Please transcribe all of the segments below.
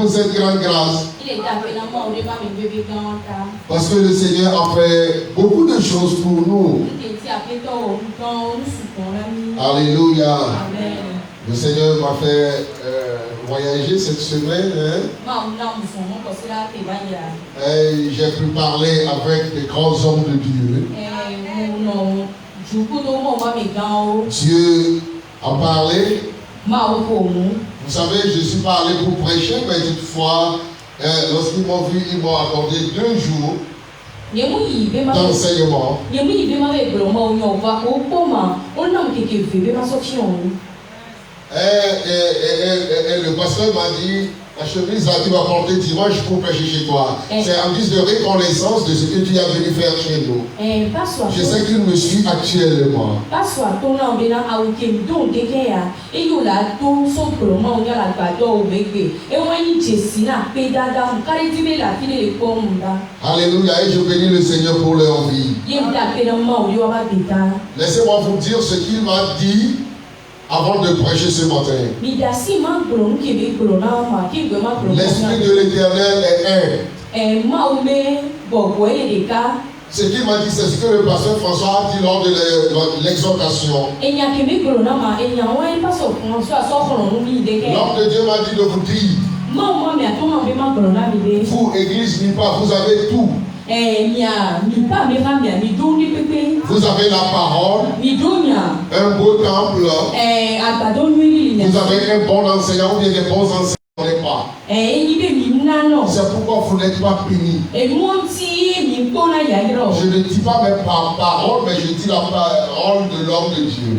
pour cette grande grâce. Parce que le Seigneur a fait beaucoup de choses pour nous. Alléluia. Amen. Le Seigneur m'a fait voyager cette semaine. Et j'ai pu parler avec des grands hommes de Dieu. Dieu a parlé. Vous savez, je suis pas allé pour prêcher, mais toutefois, lorsqu'ils m'ont vu, ils m'ont accordé 2 jours d'enseignement. Et le pasteur m'a dit, la chemise là, tu vas porter dimanche pour prêcher chez toi. C'est en guise de reconnaissance de ce que tu as venu faire chez nous. Je sais qu'il me suit actuellement. Alléluia, et je bénis le Seigneur pour leur vie. Laissez-moi vous dire ce qu'il m'a dit avant de prêcher ce matin. L'Esprit de l'Éternel est un. Ce qu'il m'a dit, c'est ce que le pasteur François a dit lors de l'exhortation. L'homme de Dieu m'a dit de vous dire, vous, Église Nipa, vous avez tout. Vous avez la parole, un beau temple, vous avez un bon enseignant ou bien des bons enseignants. C'est pourquoi vous n'êtes pas bénis. Je ne dis pas mes paroles, mais je dis la parole de l'homme de Dieu.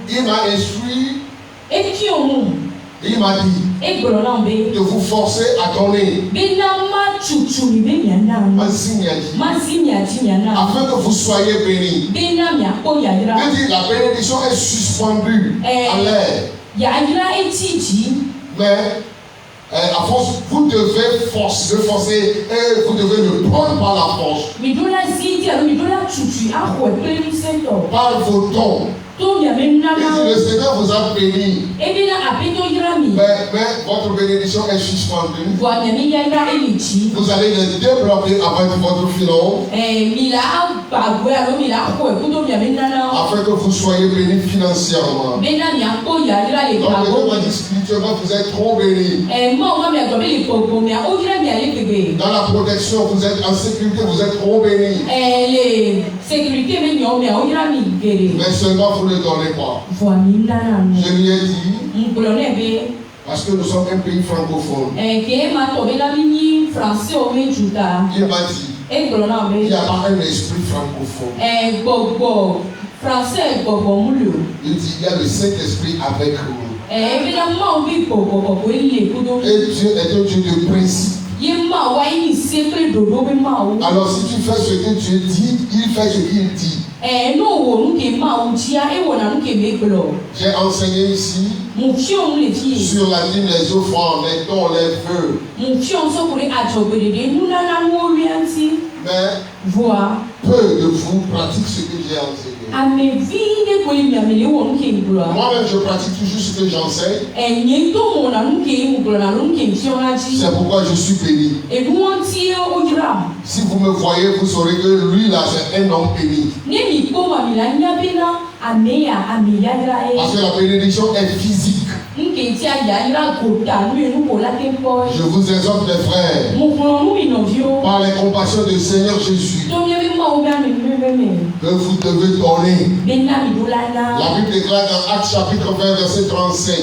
Il m'a instruit. Il m'a dit de vous forcer à donner afin que vous soyez bénis. Je dis la bénédiction est suspendue à l'air. Mais à force, vous devez forcer et vous devez le prendre par la force. Par vos dons. Le Seigneur vous a béni. Mais votre bénédiction est suspendue. Vous allez les débloquer avec votre filon. Afin que vous soyez bénis financièrement. Donc, le m'a dit spirituellement, vous êtes trop bénis. Dans la protection, vous êtes en sécurité, vous êtes trop bénis. Mais seulement vous ne donnez pas. Je lui ai dit, parce que nous sommes un pays francophone. Il m'a dit, il n'y a pas un esprit francophone. Il dit, il y a le Saint-Esprit avec nous. Et Dieu est un Dieu de principe. Alors si tu fais ce que Dieu dit, il fait ce qu'il dit. J'ai enseigné ici sur la dîme, les offrandes, les dons, les vœux. Mais peu de vous pratiquent ce que j'ai enseigné. Moi-même, je pratique toujours ce que j'enseigne. C'est pourquoi je suis béni. Si vous me voyez, vous saurez que lui là, c'est un homme béni. Parce que la bénédiction est physique. Je vous exhorte, mes frères, par les compassions du Seigneur Jésus, que vous devez donner. La Bible déclare dans Actes chapitre 20, verset 35.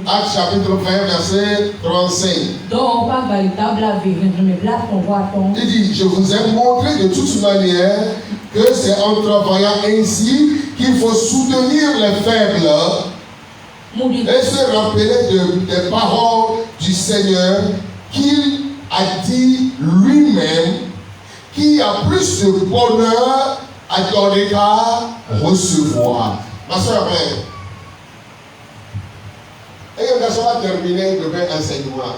Actes chapitre 20, verset 35. Il dit, je vous ai montré de toute manière que c'est en travaillant ainsi qu'il faut soutenir les faibles et se rappeler des paroles du Seigneur qu'il a dit lui-même, qui a plus de bonheur à donner qu'à recevoir. Ma soeur, et on va terminer le même enseignement.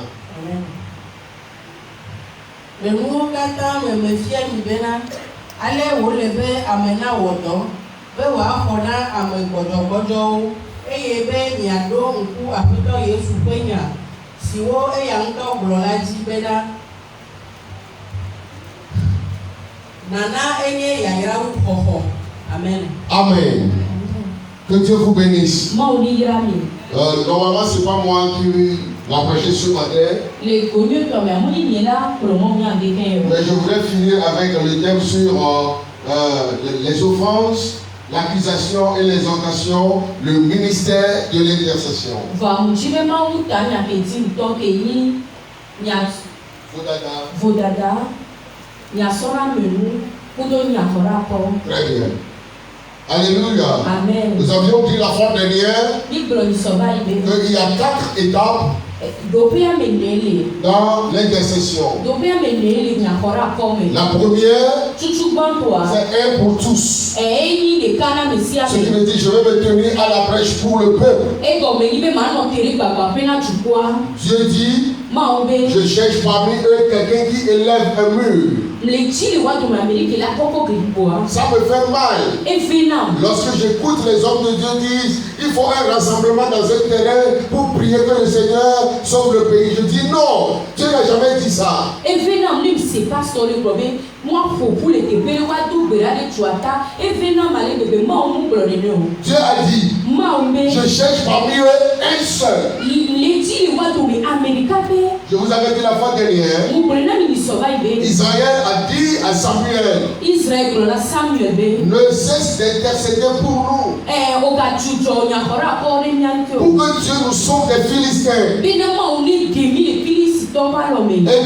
Amen. Amen. Que Dieu vous bénisse. Normalement, ce n'est pas moi qui vais prêcher ce matin. Mais je voudrais finir avec le thème sur les offenses, l'accusation et l'exhortation, le ministère de l'intercession. Très bien. Alléluia. Amen. Nous avions dit la fois dernière qu'il y a 4 étapes dans l'intercession. La première, c'est un pour tous. Ce qui veut dire, je vais me tenir à la brèche pour le peuple. Dieu dit, je cherche parmi eux quelqu'un qui élève un mur. Ça me fait mal. Lorsque j'écoute les hommes de Dieu dire, il faut un rassemblement dans un terrain pour prier que le Seigneur sauve le pays. Je dis non, Dieu n'a jamais dit ça. Dieu a dit, je cherche parmi eux un seul. Je vous avais dit la fois dernière, Israël a dit à Samuel, ne cesse d'intercéder pour nous, pour que Dieu nous sauve des Philistins. Et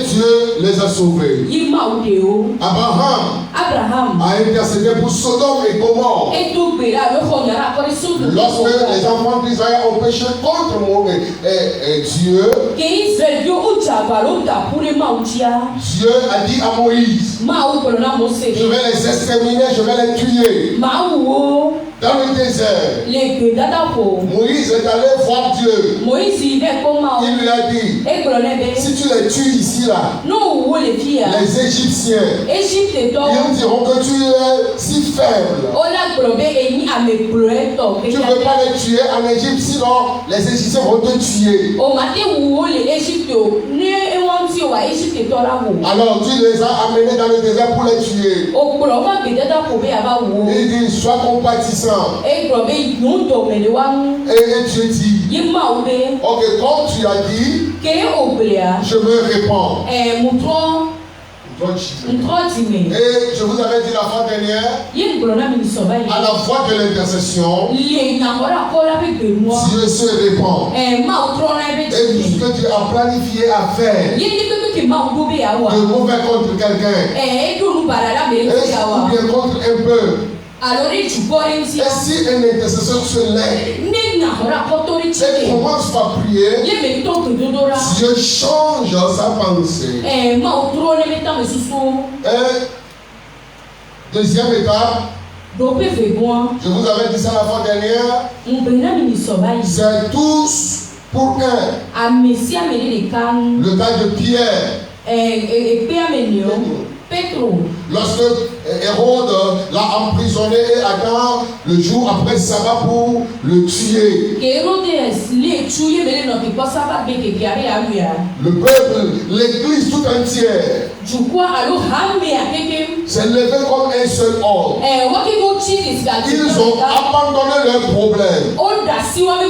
Dieu les a sauvés. Abraham a intercédé pour Sodome et Gomorrhe. Lorsque les enfants d'Israël ont péché contre Dieu, Dieu a dit à Moïse, je vais les exterminer, je vais les tuer. Dans le désert, Moïse est allé voir Dieu. Il lui a dit, si tu les tues ici là, les Égyptiens, ils diront que tu es si faible. Tu ne peux pas les tuer en Égypte, sinon les Égyptiens vont te tuer. Alors tu les as amenés dans le désert pour les tuer. Il dit, sois compatissant. Et Dieu dit, ok, comme tu as dit, je me réponds. Et je vous avais dit la fois dernière, à la voix de l'intercession, Dieu se répand. Et tout ce que Dieu a planifié à faire, de mauvais contre quelqu'un, et ou bien contre un peuple. Et si un intercesseur se lève et commence par prier, Dieu change sa pensée. Deuxième étape, je vous avais dit ça la fois dernière, c'est tous pour un. Le cas de Pierre. Lorsque Hérode l'a emprisonné et attend le jour après sabbat pour le tuer. Le peuple, l'église tout entière s'est levé comme un seul homme. Ils ont abandonné leurs problèmes.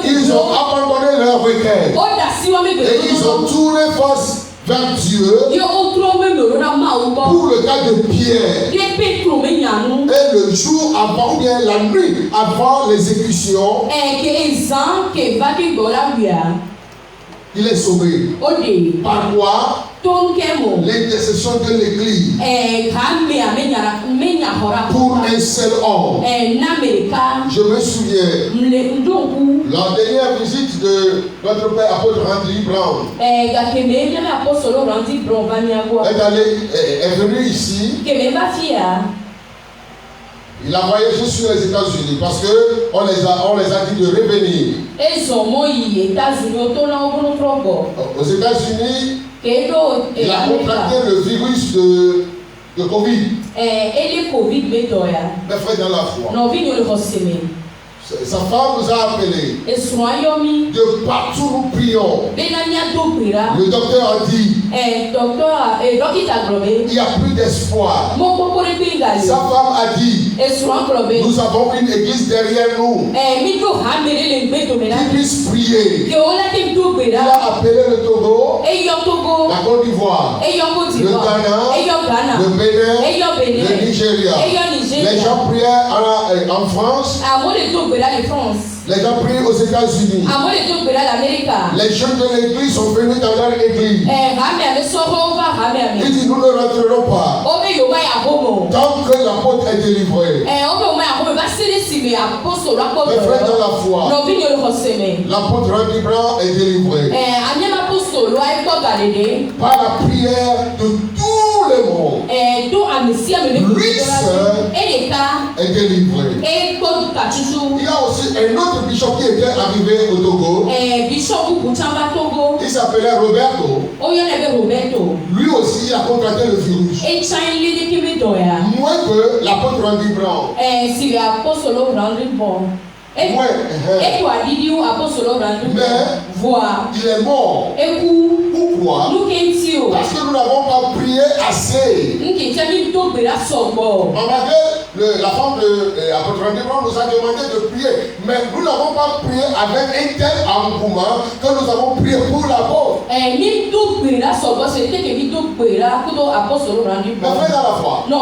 Ils ont abandonné leurs requêtes. Et ils ont tourné face vers Dieu pour le cas de Pierre. Et le jour avant, ou bien la nuit avant l'exécution, il est sauvé. Par quoi? L'intercession de l'église pour un seul homme. Je me souviens, la dernière visite de notre père apôtre Randy Brown est venu ici. Il a voyagé sur les États-Unis parce qu'on les a dit de revenir. Aux États-Unis, il a contracté le virus de Covid. Ele Covid medoya. Mes frères dans la foi. Non vino le roseme. Sa femme nous a appelés. De partout nous prions. Le docteur a dit il n'y a plus d'espoir. Sa femme a dit nous avons une église derrière nous qui puisse prier. Il a appelé le Togo, la Côte d'Ivoire, le Ghana, le Bénin, le Nigeria. Les gens priaient en France. Les gens prient aux États-Unis. Les jeunes de l'église sont venus dans leur église. Ils disent nous ne rentrerons pas tant que l'apôtre est délivré. Mes frères dans la foi, l'apôtre Randy Brown est délivré par la prière de tout le monde. Lui seul est délivré. Il y a aussi un autre bishop qui était arrivé au Togo. Il s'appelait Roberto. Lui aussi a contracté le virus. Moins que l'apôtre Randy Brown. Mais il est mort. Pourquoi? Parce que nous n'avons pas prié assez. La femme de l'apôtre Randy Brown nous a demandé de prier, mais nous n'avons pas prié avec un tel engouement que nous avons prié pour l'apôtre. Mais frère dans la foi, la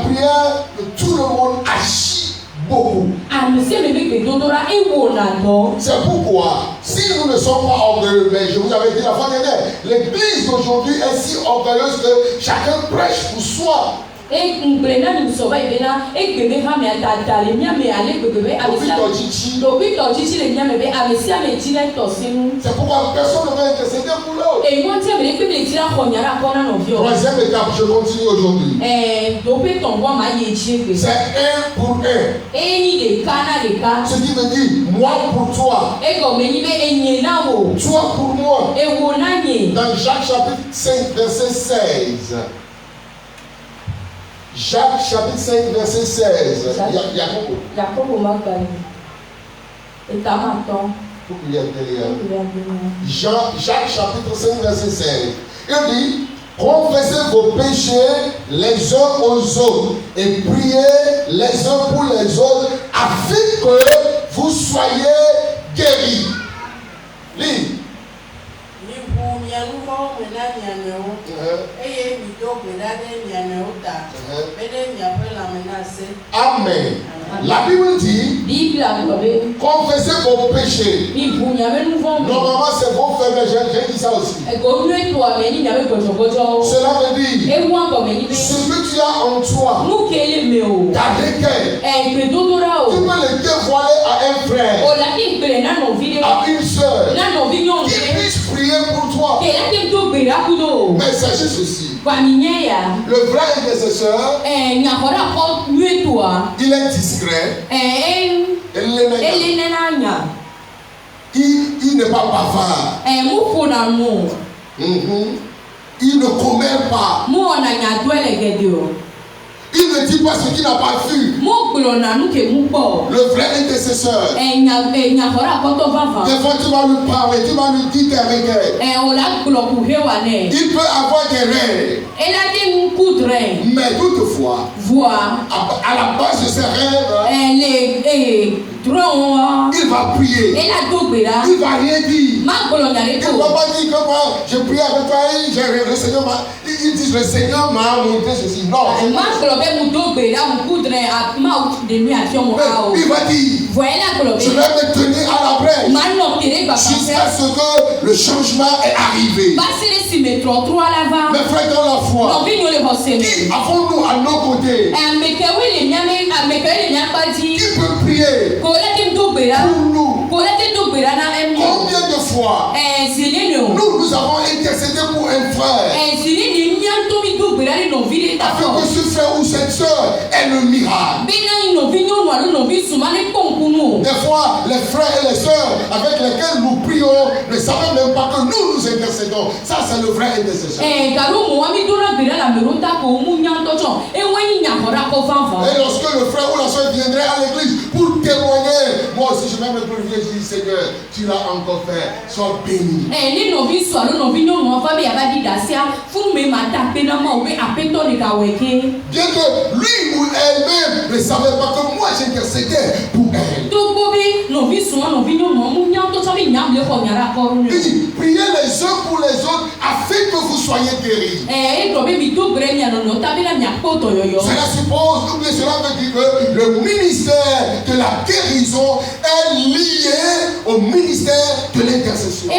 prière de tout le monde agit beaucoup. C'est pourquoi, si nous ne sommes pas orgueilleux, mais je vous avais dit la fois dernière, l'église d'aujourd'hui est si orgueilleuse que chacun prêche pour soi. C'est pourquoi personne ne va intercéder pour l'autre. Troisième étape, je continue aujourd'hui. C'est un pour un. Ce qui veut dire moi pour toi. Toi pour moi. Dans Jacques chapitre 5 verset 16. Jacques chapitre 5 verset 16. Jacob. Jacques chapitre 5 verset 16. Il dit confessez vos péchés les uns aux autres et priez les uns pour les autres afin que vous soyez guéris. Lis. Amen. La Bible dit confessez vos péchés. Normalement c'est vos faiblesses. J'ai dit ça aussi. Cela veut dire ce que tu as en toi, ta requête, tu peux le dévoiler à un frère, à une soeur qui puisse prier pour toi. Mais sachez ceci. Le vrai intercesseur, il est discret. Il n'est pas bavard. Il ne commet pas. Il ne dit pas ce qu'il n'a pas vu. Le vrai intercesseur. Des fois tu vas lui parler, tu vas lui dire tes regrets. Il peut avoir des rêves. Mais toutefois, à la base de ses rêves, il va prier. Il va rien dire. Il ne va pas dire que moi, je prie avec toi et le Seigneur m'a. Ils disent le Seigneur m'a montré ceci. Non. Il va dire, je vais me tenir à la brèche jusqu'à ce que le changement est arrivé. Mes frères dans la foi, qui avons-nous à nos côtés qui peut prier pour nous? Combien de fois nous avons intercédé pour un frère afin que ce frère ou cette soeur ait le miracle? Des fois, les frères et les sœurs avec lesquels nous prions ne savent même pas que nous intercédons. Ça, c'est le vrai intercession. Et lorsque le frère ou la sœur viendrait à l'église pour témoigner, moi aussi je vais me privilégier, je dis Seigneur, tu l'as encore fait, sois béni. Bien que lui ou elle-même ne savait pas que moi j'intercédais pour elle. Il dit, priez les uns pour les autres afin que vous soyez guéris. Cela suppose, cela veut dire que le ministère de la guérison est lié au ministère de l'intercession.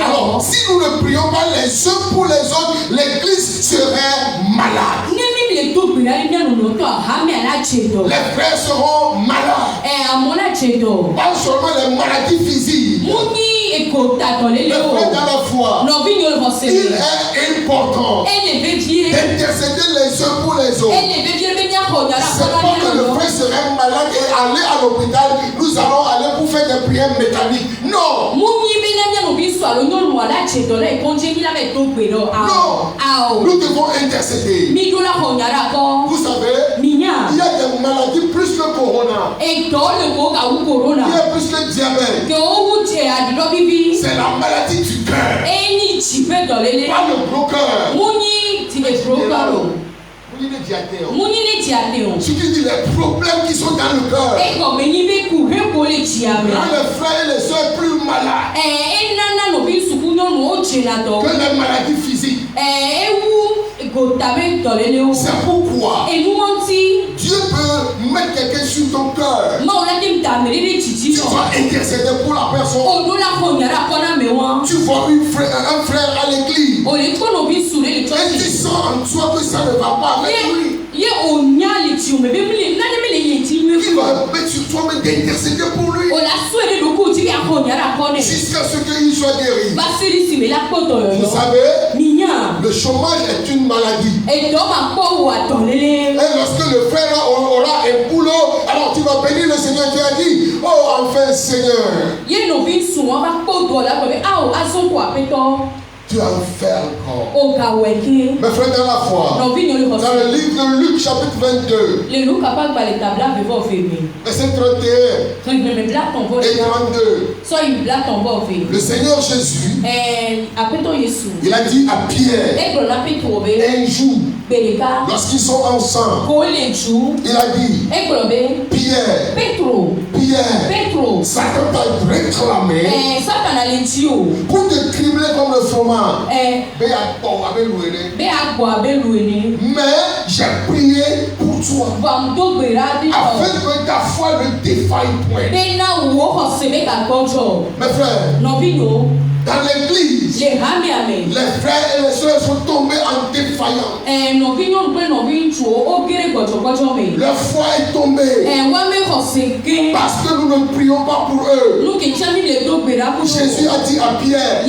Alors, si nous ne prions pas les uns pour les autres, l'église serait malade. Les frères seront malades. Pas seulement les maladies physiques. Le frère dans la foi, il est important d'intercéder les uns pour les autres. C'est pas que le frère serait malade et aller à l'hôpital, nous allons aller pour faire des prières mécaniques. Non. Non. Nous devons intercéder. Vous savez, il y a des maladies plus que Corona. Il y a plus que diabète. C'est la maladie du cœur. Pas le gros cœur. Ce qui dit les problèmes qui sont dans le cœur. Rend les frères et les soeurs plus malades que les maladies physiques. C'est pourquoi Dieu peut mettre quelqu'un sur ton cœur. Tu dois intercéder pour la personne. Tu vois un frère à l'église et tu sens en toi que ça ne va pas avec lui. Qui va mettre sur toi mais d'intercéder pour lui jusqu'à ce qu'il soit guéri. Vous savez, le chômage est une maladie. Et lorsque le frère aura un boulot, alors tu vas bénir le Seigneur. Tu as dit, oh enfin Seigneur, tu as fait encore. Mes frères dans la foi, dans le livre de Luc chapitre 22, verset 31 et 32, le Seigneur Jésus, il a dit à Pierre, un jour, lorsqu'ils sont ensemble, il a dit, Pierre, Satan t'a réclamé pour te cribler comme le froment. Mais j'ai prié pour toi afin que ta foi ne défaille point. Mes frères, dans l'église, les frères et les soeurs sont tombés en défaillance. Leur foi est tombée parce que nous ne prions pas pour eux. Jésus a dit à Pierre,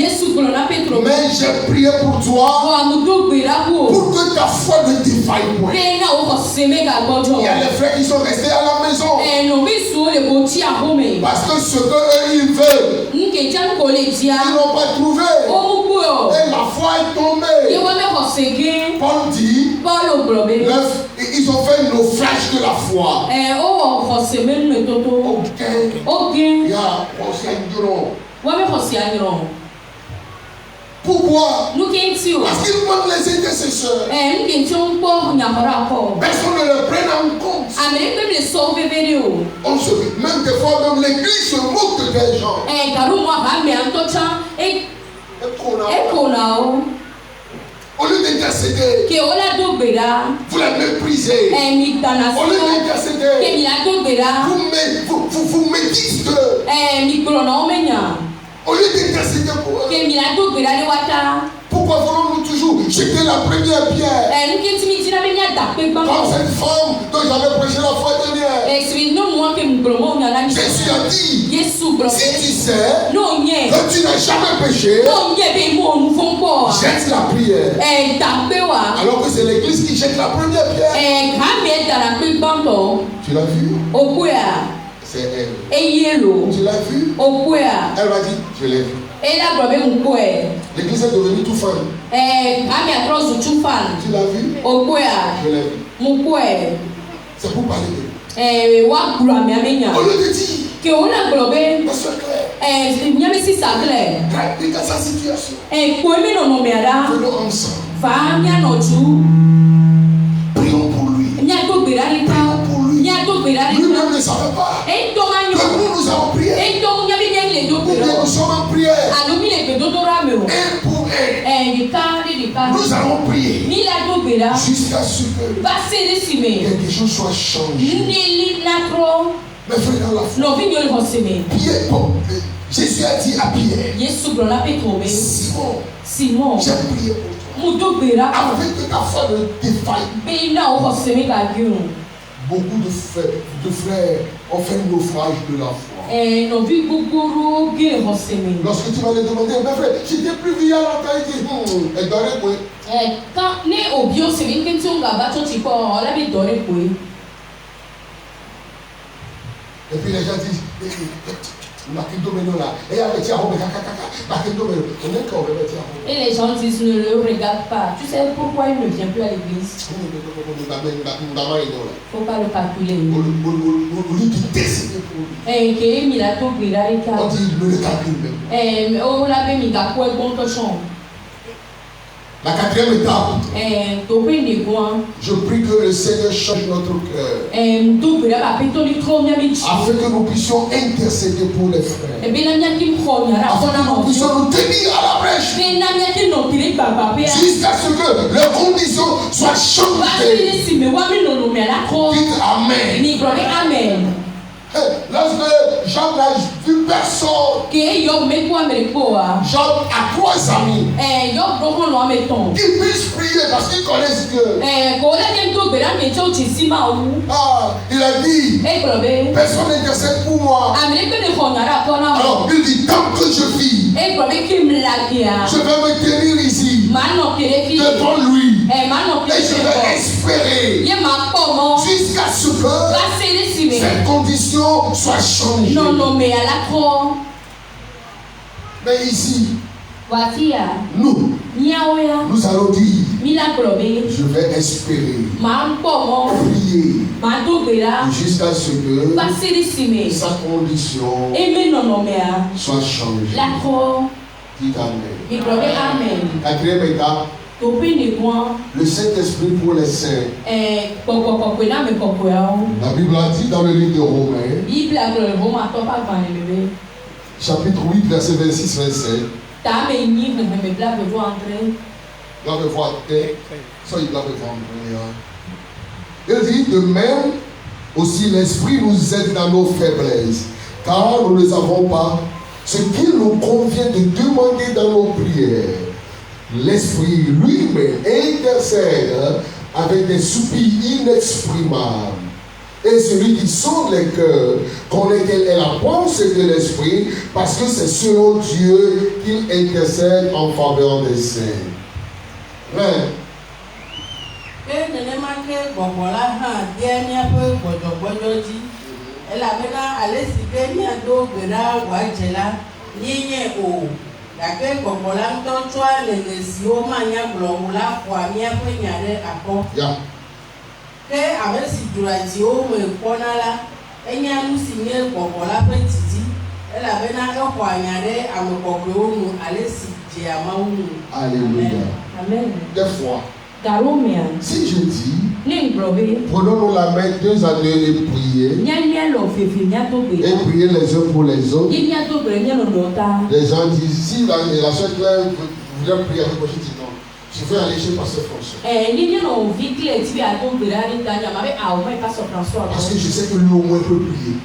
mais j'ai prié pour toi pour que ta foi ne défaille point. Il y a les frères qui sont restés à la maison parce que ce qu'eux ils veulent, ils n'ont pas trouvé. Et la foi est tombée. Paul dit, ils ont fait naufrage de la foi. Pourquoi? Parce qu'il manque les intercesseurs. Personne ne le prenne en compte. Même des fois, même l'église se moque des gens. Au lieu d'intercéder, vous la méprisez. Au lieu d'intercéder, vous méditez. Au lieu d'intercéder pour eux, Pourquoi voulons-nous toujours jeter la première pierre? Comme cette femme dont j'avais prêché la fois dernière. Jésus a dit, si tu sais que tu n'as jamais péché, jette la prière. Alors que c'est l'église qui jette la première pierre. Tu l'as vu? C'est elle. Tu l'as vu? Elle m'a dit, je l'ai vu. L'église est devenue tout fan. Tu l'as vu? Je l'ai vu. C'est pour parler d'elle. Au lieu de dire, ma soeur Claire, réplique à sa situation. Venons ensemble. Prions pour lui. Prions pour lui. Lui-même ne savait pas que nous avons prié. Ou bien nous sommes en prière. Et pour elle, nous allons prier jusqu'à ce que quelque chose soit changé. Mais frère dans la foi, Pierre, Jésus a dit à Pierre, Simon, j'ai prié pour toi. Afin que ta foi ne défaille. Beaucoup de frères ont fait le naufrage de la foi. Lorsque tu vas les demander, mais frère, j'étais plus vieux longtemps, il dit, elle donnait quoi? Et puis les gens disent, et les gens disent, ne le regarde pas. Tu sais pourquoi il ne vient plus à l'église? Faut pas le calculer. On dit, ne le calcule même. La quatrième étape, je prie que le Seigneur change notre cœur afin que nous puissions intercéder pour les frères, afin que nous puissions nous tenir à la brèche jusqu'à ce que les conditions soient changées. Dites Amen. Lorsque Job n'a vu personne, Job a 3 amis qui puissent prier parce qu'ils connaissent Dieu. Il a dit, personne n'intercède pour moi. Alors il dit, tant que je vis, je vais me tenir ici devant lui et je vais espérer jusqu'à ce que cette condition soit changée. Mais ici, nous allons dire, je vais espérer, prier jusqu'à ce que sa condition soit changée. Dites Amen. Quatrième étape, le Saint-Esprit pour les saints. La Bible a dit dans le livre de Romains, chapitre 8, verset 26-27. Il dit, de même aussi l'Esprit nous aide dans nos faiblesses, car nous ne savons pas ce qu'il nous convient de demander dans nos prières. L'Esprit lui-même intercède avec des soupirs inexprimables. Et celui qui sonde les cœurs connaît quelle est la pensée de l'Esprit, parce que c'est selon Dieu qu'il intercède en faveur des saints. Ouais. Yeah. Alléluia. Amen. Des fois, si je dis, prenons la main 2 à 2 et prier. Et prier les uns pour les autres. Les gens disent, si la soeur Claire voulait prier avec moi, je dis non. Je veux aller chez Pasteur François. Parce que je sais que lui au moins peut prier.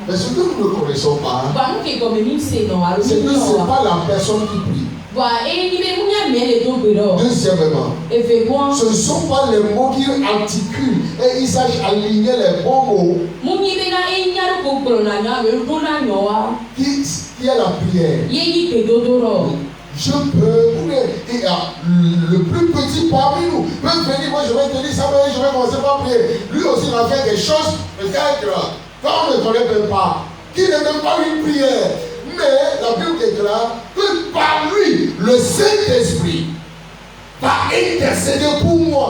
Mais ce que nous ne connaissons pas, c'est que ce n'est pas la personne qui prie. Deuxièmement, ce ne sont pas les mots qui articulent et il s'agit d'aligner les bons mots qui est la prière. Je peux, et le plus petit parmi nous peut venir, moi je vais te dire ça, mais je vais commencer par prier. Lui aussi va faire des choses, peut-être, qu'on ne connaît même pas, qui n'est même pas une prière. Mais la Bible déclare que par lui, le Saint-Esprit va intercéder pour moi.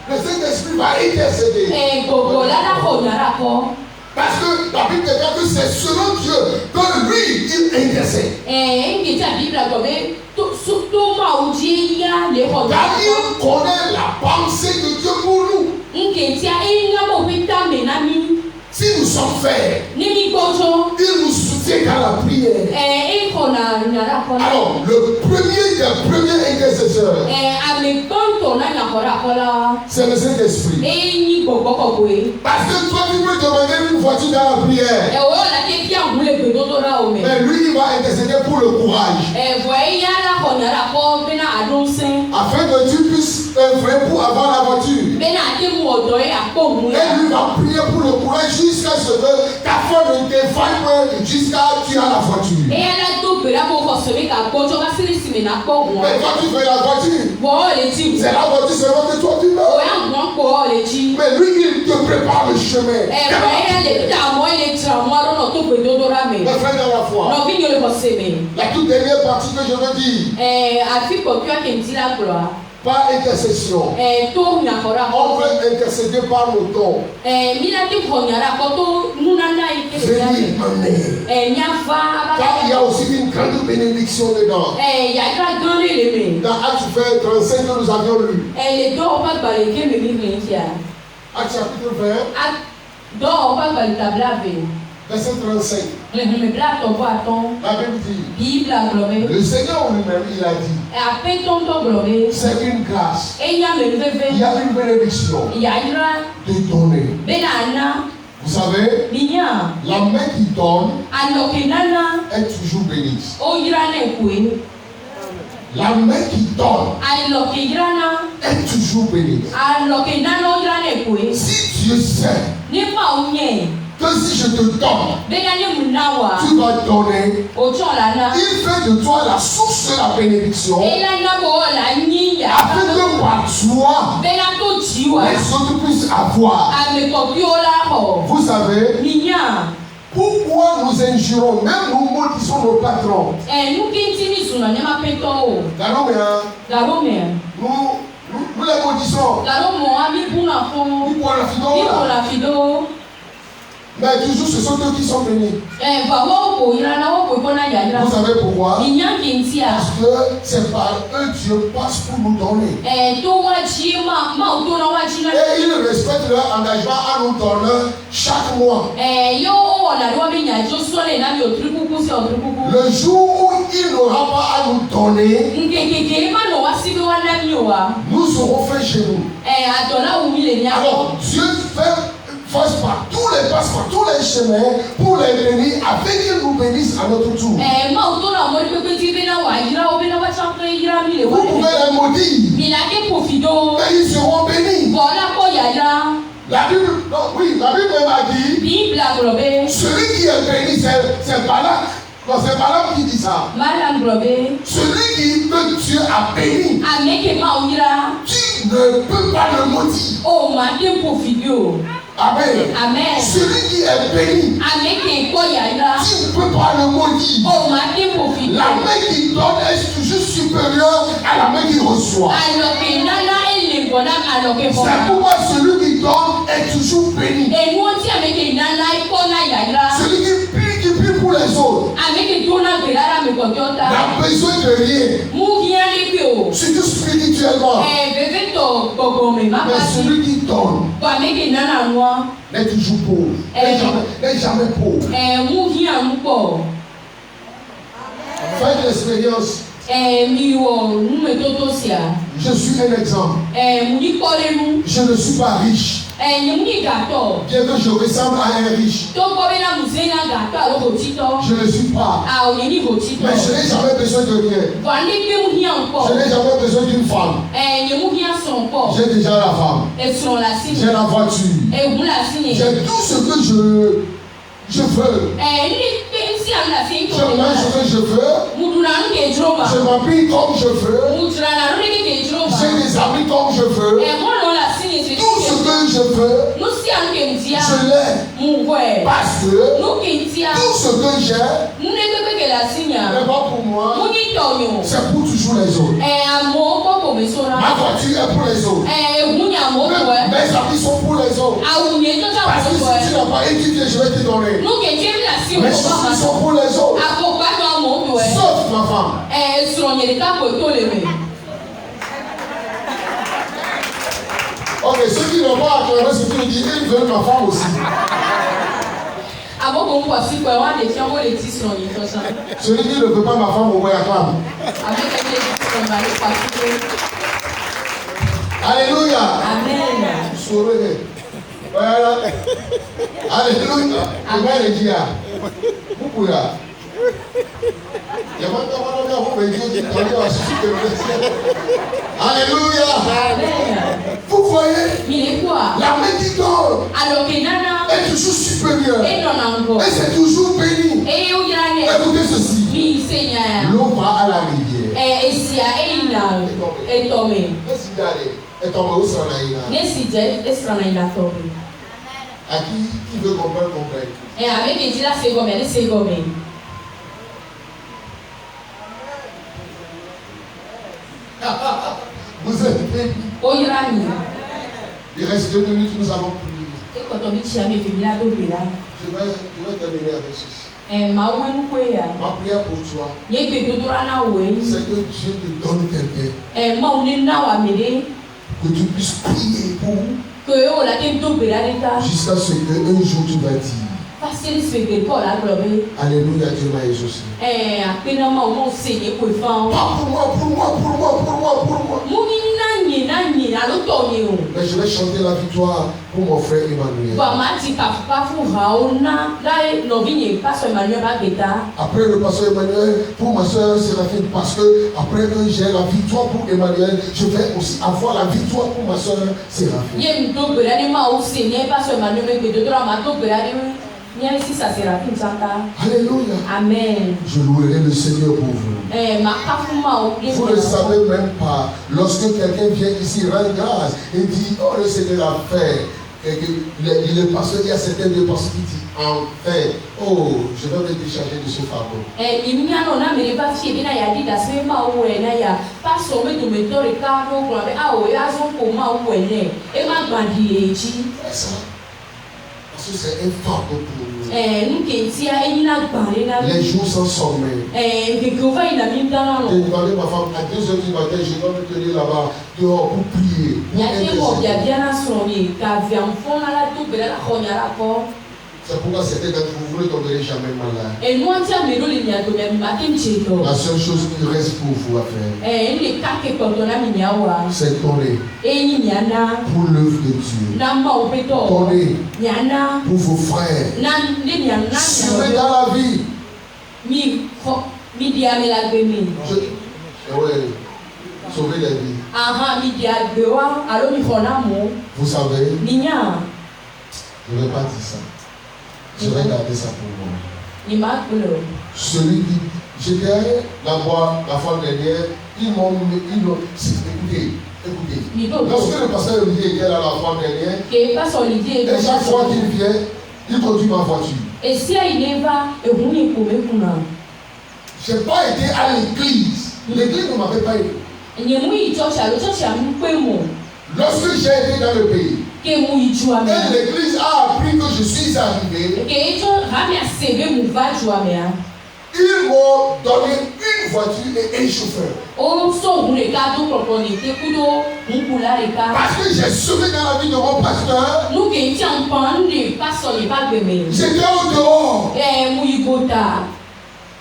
Le Saint-Esprit va intercéder. Parce que la Bible déclare que c'est selon Dieu que lui, il intercède. Car il connaît la pensée de Dieu pour nous. Si nous sommes faibles, il nous soutient dans la prière. Alors, le premier des premiers intercesseurs, c'est le Saint-Esprit. Parce que toi, tu peux demander une voiture dans la prière. Mais lui, il va intercéder pour le courage. Afin que tu puisses œuvrer pour avoir la voiture. Et lui va prier pour le courage jusqu'à ce que ta foi ne défaille jusqu'à tu as la voiture. Mais quand tu veux la voiture, c'est la voiture seulement que toi tu veux. Mais lui, il te prépare le chemin. Mes frères dans la foi, la toute dernière partie que je veux dire, par intercession, on veut intercéder par le don. Venir amener. Car il y a aussi une grande bénédiction dedans. Dans Actes 35 que nous avions lu. Actes chapitre 20. Verset 35. La Bible dit, le Seigneur lui-même, il a dit, c'est une grâce. Il y a une bénédiction de donner. Vous savez, la main qui donne est toujours bénie. La main qui donne est toujours bénie. Si Dieu sait que si je te donne, tu vas donner. Il fait de toi la source de la bénédiction. Afin que par toi, les autres puissent avoir. Vous savez, pourquoi nous injurons, même nous maudissons nos patrons. Nous les maudissons. Mais toujours ce sont eux qui sont bénis. Vous savez pourquoi? Parce que c'est par eux Dieu passe pour nous donner. Et ils respectent leur engagement à nous donner chaque mois. Le jour où il n'aura pas à nous donner, nous serons faits chez nous. Alors Dieu passe par tous les chemins pour les bénir, afin qu'ils nous bénissent à notre tour. Vous pouvez les maudire, mais ils seront bénis. La Bible, la Bible m'a dit, celui qui est béni, c'est Balak. Non, c'est Balaam qui dit ça. Celui que Dieu a béni, tu ne peux pas le maudire. Amen. Amen. Celui qui est béni, tu ne peux pas le maudire. La main qui donne est toujours supérieure à la main qui reçoit. C'est pourquoi celui qui donne est toujours béni. Celui qui prie pour les autres n'a besoin de rien, surtout spirituellement. Mais celui qui donne n'est toujours pauvre, n'est jamais pauvre. Faites l'expérience. Je suis un exemple. Je ne suis pas riche. Bien que je ressemble à un riche, je ne suis pas. Mais je n'ai jamais besoin de rien. Je n'ai jamais besoin d'une femme. J'ai déjà la femme. J'ai la voiture. J'ai tout ce que je veux. Je mange ce que je veux. Je m'habille comme je veux. J'ai des amis comme je veux. Tout ce que je veux, je l'ai. Parce que tout ce que j'ai n'est pas pour moi, c'est pour toujours les autres. Ma voiture est pour les autres. Mes amis sont pour les autres. Parce que si tu n'as pas étudié, je vais te donner. Mes chaussures sont pour les autres. Sauf ma femme. Ok, ceux qui n'ont pas acclamé ce qu'il dit, ils veulent ma femme aussi. Celui qui ne veut pas ma femme, au moins acclame. Alléluia. Amen. Sourire. Voilà. Alléluia. Amen. Beaucoup là. Alléluia. Vous voyez, la main qui donne est toujours supérieure. Et c'est toujours béni. Écoutez ceci. L'eau va à la rivière. Est tombée au Sanaïna. À qui veut comprendre, comprendre. Vous êtes bénis. Il reste 2 minutes, nous allons prier. Je vais terminer avec ceci. Ma prière pour toi, c'est que Dieu te donne quelqu'un. Que tu puisses prier pour jusqu'à ce qu'un jour tu vas dire Alléluia, Dieu m'a exaucé. Pas pour moi. Mais je vais chanter la victoire pour mon frère Emmanuel. Après le pasteur Emmanuel, pour ma soeur Séraphine, parce que après que j'ai la victoire pour Emmanuel, je vais aussi avoir la victoire pour ma soeur Séraphine. Alléluia. Amen. Je louerai le Seigneur pour vous. Vous ne savez même pas, lorsque quelqu'un vient ici rendre grâce et dit, oh le Seigneur a fait, et que le pasteur, il y a certains de pasteurs qui disent, enfin, oh, je vais me décharger de ce fardeau. Parce que c'est un fardeau pour nous. Les jours sans sommeil. J'ai demandé à ma femme à 2h du matin, je dois me tenir là-bas dehors pour prier. C'est pourquoi certains d'entre vous ne tomberez jamais malade. La seule chose qui reste pour vous à faire, c'est donner pour l'œuvre de Dieu. Donner pour vos frères. Suivez dans la vie. Sauver les vies. Vous savez, je ne vais pas dire ça. Je vais garder ça pour moi. Celui qui. J'étais là-bas la fois dernière, ils m'ont. Écoutez. Lorsque le pasteur Olivier était là la fois dernière, et chaque fois qu'il vient, il conduit ma voiture. Je n'ai pas été à l'église. L'église ne m'avait pas aidé. Lorsque j'ai été dans le pays, et l'église a appris que je suis arrivé, Ils m'ont donné une voiture et un chauffeur. Parce que j'ai semé dans la vie de mon pasteur. J'étais au dehors.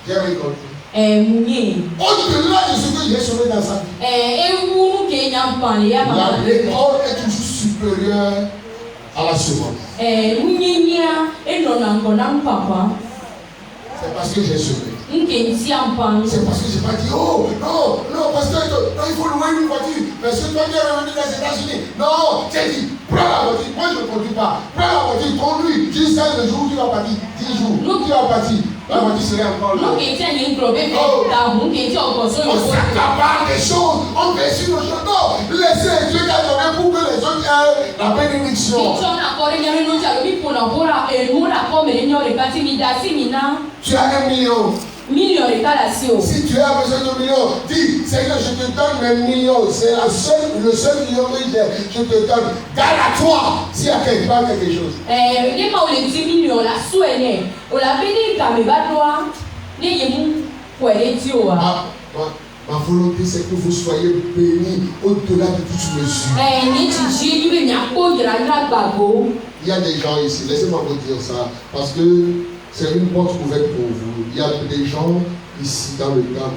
J'ai récolté. Au-delà de ce que j'ai semé dans sa vie. La récolte est toujours supérieure à la semence. C'est parce que j'ai semé. C'est parce que j'ai pas dit, oh non, pasteur, non, il faut louer une voiture. Mais ce que toi tu es revenu des États-Unis. Non, j'ai dit, prends la voiture. Moi je ne conduis pas. Prends la voiture, conduis. Tu sais le jour où tu vas partir. 10 jours. Tu vas partir. La voiture serait encore là. On s'accapare des choses. On fait sur nos choses. Non, laissez Dieu t'a donné pour que les autres aient la bénédiction. Tu as 1 million. Si tu as besoin de millions, dis, Seigneur, je te donne mes millions. C'est le seul million que j'ai. Je te donne. Garde à toi s'il y a quelque chose. Ma volonté, c'est que vous soyez bénis au-delà de toute mesure. Il y a des gens ici, laissez-moi vous dire ça, parce que c'est une porte ouverte pour vous. Il y a des gens ici dans le camp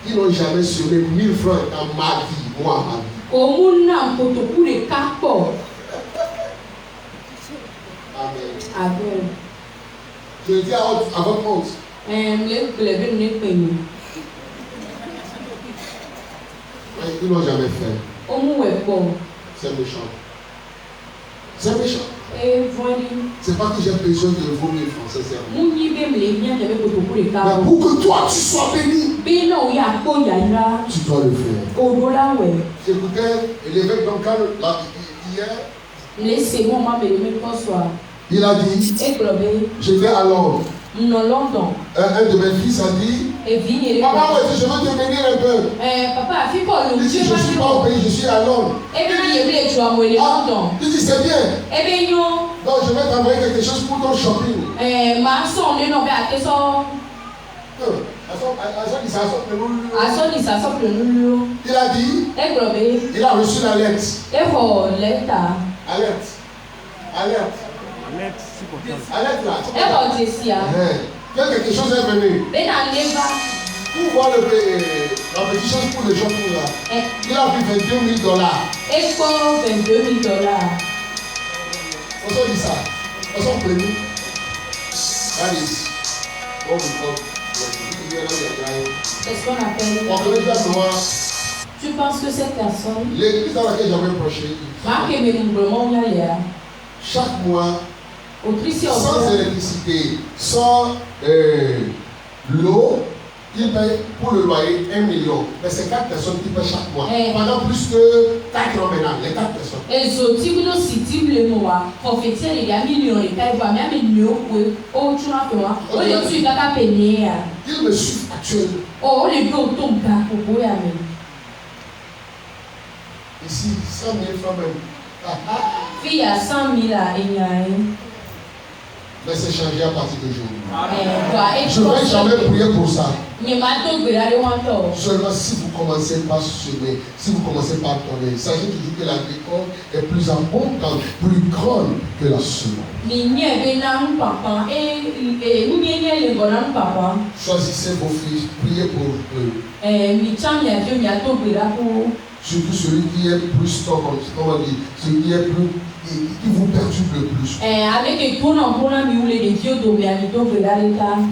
qui n'ont jamais semé 1000 francs dans ma vie, moi, ma vie. Amen. Je dis à votre honte. Ils n'ont jamais fait. C'est méchant. C'est méchant. C'est pas que j'ai besoin de vos 1000 francs, sincèrement. Mais pour que toi tu sois béni, tu dois le faire. J'écoutais l'évêque Duncan hier. Il a dit, j'étais à Londres. Un de mes fils a dit, papa, je veux te bénir un peu. Il dit, je ne suis pas au pays, je suis à Londres. Il dit, c'est bien. Donc je vais t'envoyer quelque chose pour ton shopping. Il a dit, il a reçu la lettre. Alerte là. Quelque chose est venu. Pour voir la petite chose pour le shopping là. Il a pris $22,000. On s'en dit ça. On s'en prévient. Allez. C'est ce qu'on appelle. Tu penses que cette personne, l'église dans laquelle j'avais prêché, chaque mois, sans électricité, sans l'eau, il paye pour le loyer 1 million. Mais c'est 4 personnes qui payent chaque mois. Pendant plus que 4 ans maintenant, les 4 personnes. Il me suit actuellement. Ici, 100 000 francs même. Fille à 100 000 à mais c'est changé à partir d'aujourd'hui. Je ne vais jamais prier pour ça. Seulement si vous commencez par semer, si vous commencez par donner, sachez toujours que la récolte est plus abondante, plus grande que la semence. Choisissez vos fils, priez pour eux. Surtout celui qui est plus stubborn, celui qui est plus, qui vous perturbe le plus.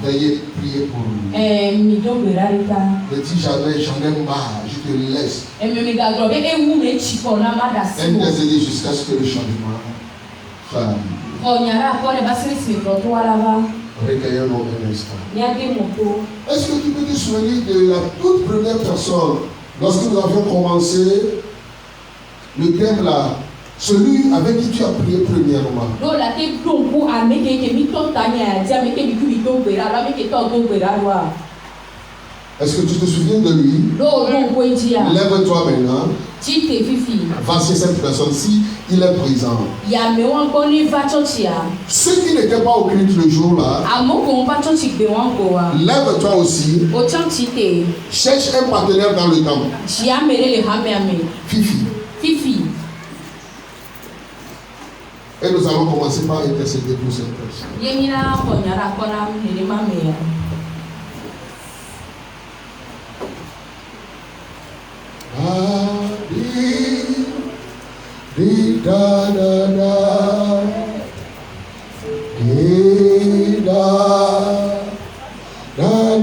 Veuillez prier pour lui. Ne dis jamais, j'en ai marre, je te laisse. Aime les aider jusqu'à ce que le changement soit. Recueillons-nous un instant. Est-ce que tu peux te souvenir de la toute première personne? Lorsque nous avions commencé le thème là, celui avec qui tu as prié premièrement. Est-ce que tu te souviens de lui? Lève-toi maintenant. Tite fifi. Voici cette personne-ci, il est présent. Ya me wan boni va chochia. Ceux qui n'étaient pas au culte le jour-là, Amoko va chochi be wan go wa. lève-toi aussi. O chan tite. Cherche un partenaire dans le temple. Chia mele le hame ame. Fifi. Fifi. Et nous allons commencer par intercéder pour cette personne. Yemina konyara kona mele mame ya. Da